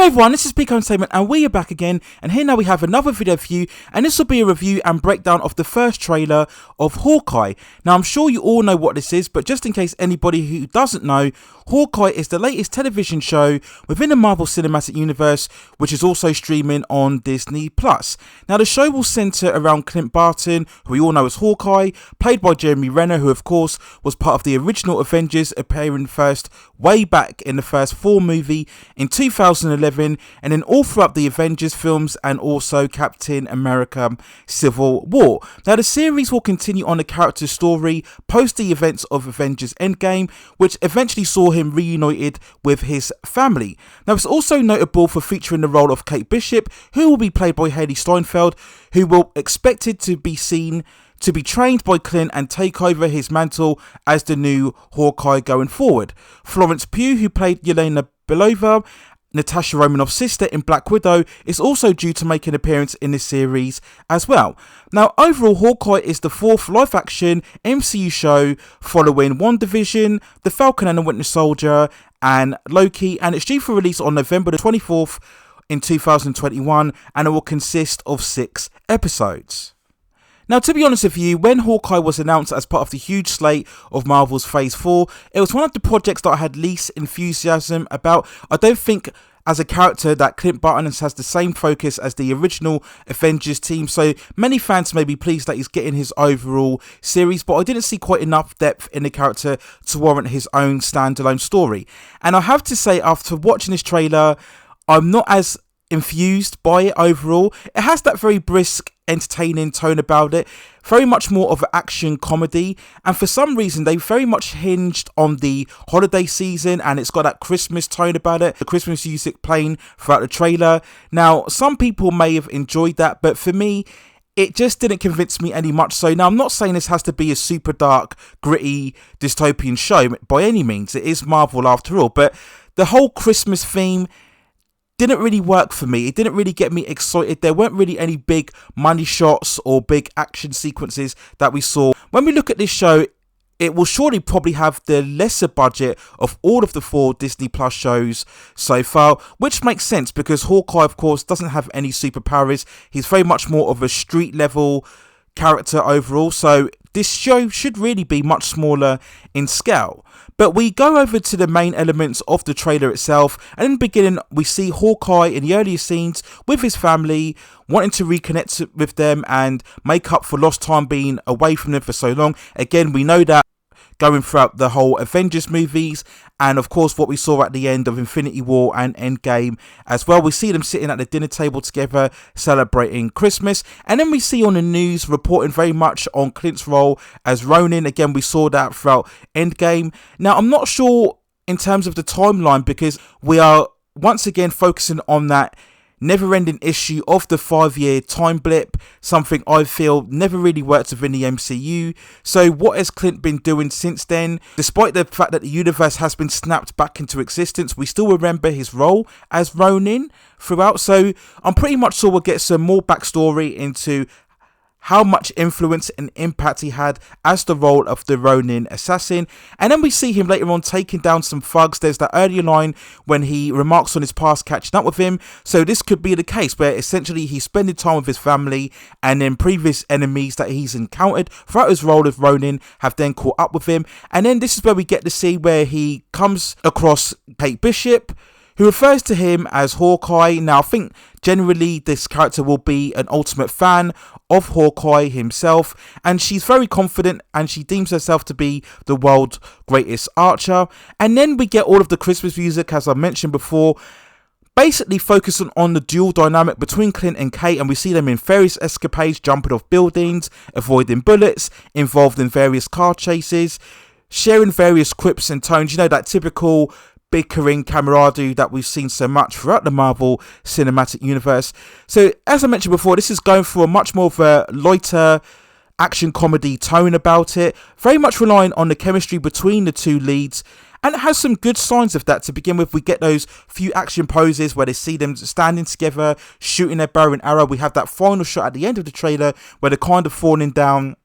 Hello everyone, this is Big Entertainment and we are back again, and here now we have another video for you, and this will be a review and breakdown of the first trailer of Hawkeye. Now I'm sure you all know what this is, but just in case anybody who doesn't know, Hawkeye is the latest television show within the Marvel Cinematic Universe, which is also streaming on Disney+. Now the show will centre around Clint Barton, who we all know as Hawkeye, played by Jeremy Renner, who of course was part of the original Avengers, appearing first way back in the first 4 movie in 2011, and then all throughout the Avengers films and also Captain America Civil War. Now the series will continue on the character's story post the events of Avengers Endgame, which eventually saw him reunited with his family. Now it's also notable for featuring the role of Kate Bishop, who will be played by Haille Steinfeld, who will expected to be seen to be trained by Clint and take over his mantle as the new Hawkeye going forward. Florence Pugh, who played Yelena Belova, Natasha Romanoff's sister in Black Widow, is also due to make an appearance in this series as well. Now overall, Hawkeye is the 4th live-action MCU show following Wandavision, the Falcon and the Winter Soldier and Loki, and it's due for release on November the 24th in 2021, and it will consist of 6 episodes. Now, to be honest with you, when Hawkeye was announced as part of the huge slate of Marvel's Phase 4, it was one of the projects that I had least enthusiasm about. I don't think as a character that Clint Barton has the same focus as the original Avengers team, so many fans may be pleased that he's getting his overall series, but I didn't see quite enough depth in the character to warrant his own standalone story. And I have to say, after watching this trailer, I'm not as infused by it overall. It has that very brisk, entertaining tone about it, very much more of an action comedy, and for some reason they very much hinged on the holiday season, and it's got that Christmas tone about it, the Christmas music playing throughout the trailer. Now some people may have enjoyed that, but for me it just didn't convince me any much so. Now I'm not saying this has to be a super dark, gritty, dystopian show by any means. It is Marvel after all, but the whole Christmas theme didn't really work for me. It didn't really get me excited. There weren't really any big money shots or big action sequences that we saw. When we look at this show, it will surely probably have the lesser budget of all of the 4 Disney Plus shows so far, which makes sense because Hawkeye, of course, doesn't have any superpowers. He's very much more of a street level character overall, so this show should really be much smaller in scale. But we go over to the main elements of the trailer itself, and in the beginning we see Hawkeye in the earlier scenes with his family, wanting to reconnect with them and make up for lost time being away from them for so long. Again, we know that going throughout the whole Avengers movies, and of course what we saw at the end of Infinity War and Endgame as well. We see them sitting at the dinner table together celebrating Christmas, and then we see on the news reporting very much on Clint's role as Ronin. Again, we saw that throughout Endgame. Now I'm not sure in terms of the timeline, because we are once again focusing on that never-ending issue of the 5-year time blip, something I feel never really worked within the MCU. So what has Clint been doing since then? Despite the fact that the universe has been snapped back into existence, we still remember his role as Ronin throughout. So I'm pretty much sure we'll get some more backstory into how much influence and impact he had as the role of the Ronin assassin. And then we see him later on taking down some thugs. There's that earlier line when he remarks on his past catching up with him. So this could be the case where essentially he's spending time with his family, and then previous enemies that he's encountered throughout his role as Ronin have then caught up with him. And then this is where we get to see where he comes across Kate Bishop, who refers to him as Hawkeye. Now I think generally this character will be an ultimate fan of Hawkeye himself, and she's very confident and she deems herself to be the world's greatest archer. And then we get all of the Christmas music, as I mentioned before, basically focusing on the dual dynamic between Clint and Kate, and we see them in various escapades, jumping off buildings, avoiding bullets, involved in various car chases, sharing various quips and tones, you know, that typical bickering camaraderie that we've seen so much throughout the Marvel Cinematic Universe. So as I mentioned before, this is going for a much more of a lighter action comedy tone about it, very much relying on the chemistry between the 2 leads, and it has some good signs of that. To begin with, we get those few action poses where they see them standing together, shooting their bow and arrow. We have that final shot at the end of the trailer where they're kind of falling down,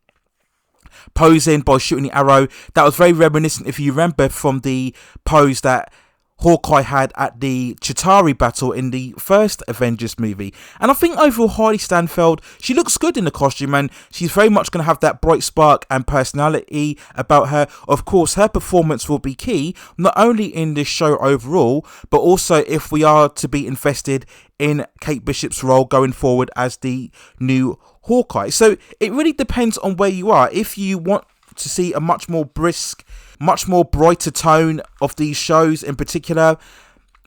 posing by shooting the arrow. That was very reminiscent, if you remember, from the pose that Hawkeye had at the Chitauri battle in the first Avengers movie. And I think overall Haille Steinfeld, she looks good in the costume, and she's very much going to have that bright spark and personality about her. Of course, her performance will be key, not only in this show overall, but also if we are to be invested in Kate Bishop's role going forward as the new Hawkeye. So it really depends on where you are. If you want to see a much more brisk, much more brighter tone of these shows in particular,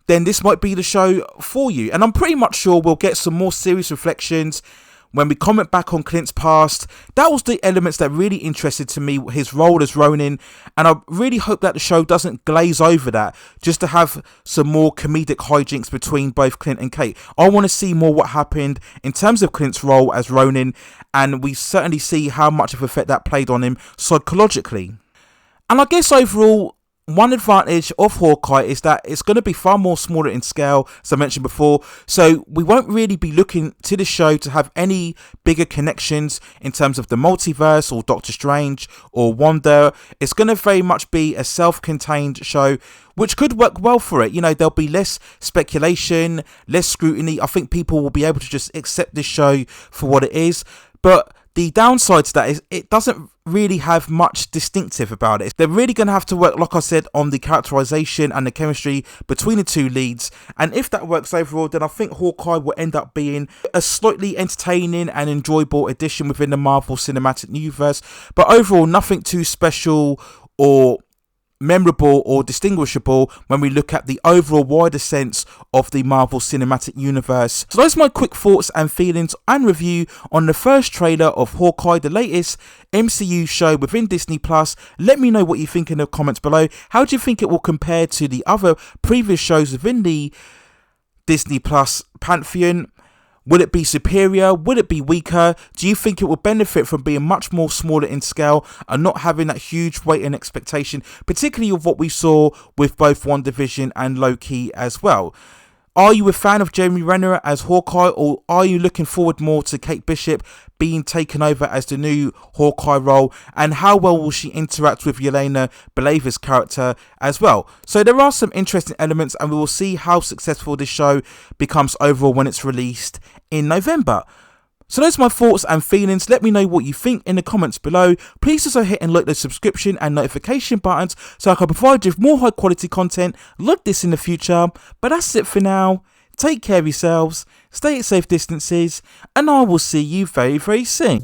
then this might be the show for you. And I'm pretty much sure we'll get some more serious reflections when we comment back on Clint's past. That was the elements that really interested to me, his role as Ronin, and I really hope that the show doesn't glaze over that just to have some more comedic hijinks between both Clint and Kate. I want to see more what happened in terms of Clint's role as Ronin, and we certainly see how much of an effect that played on him psychologically. And I guess overall, one advantage of Hawkeye is that it's going to be far more smaller in scale, as I mentioned before, so we won't really be looking to the show to have any bigger connections in terms of the multiverse or Doctor Strange or Wanda. It's going to very much be a self-contained show, which could work well for it. You know, there'll be less speculation, less scrutiny. I think people will be able to just accept this show for what it is, but the downside to that is it doesn't really have much distinctive about it. They're really going to have to work, like I said, on the characterization and the chemistry between the two leads. And if that works overall, then I think Hawkeye will end up being a slightly entertaining and enjoyable addition within the Marvel Cinematic Universe. But overall, nothing too special or memorable or distinguishable when we look at the overall wider sense of the Marvel Cinematic Universe. So those are my quick thoughts and feelings and review on the first trailer of Hawkeye, the latest MCU show within Disney+. Let me know what you think in the comments below. How do you think it will compare to the other previous shows within the Disney+ pantheon? Will it be superior? Will it be weaker? Do you think it will benefit from being much more smaller in scale and not having that huge weight and expectation, particularly of what we saw with both Wandavision and Loki as well? Are you a fan of Jeremy Renner as Hawkeye, or are you looking forward more to Kate Bishop being taken over as the new Hawkeye role? And how well will she interact with Yelena Belaver's character as well? So there are some interesting elements, and we will see how successful this show becomes overall when it's released in November. So those are my thoughts and feelings. Let me know what you think in the comments below. Please also hit and like the subscription and notification buttons so I can provide you with more high quality content like this in the future. But that's it for now. Take care of yourselves, stay at safe distances, and I will see you very, very soon.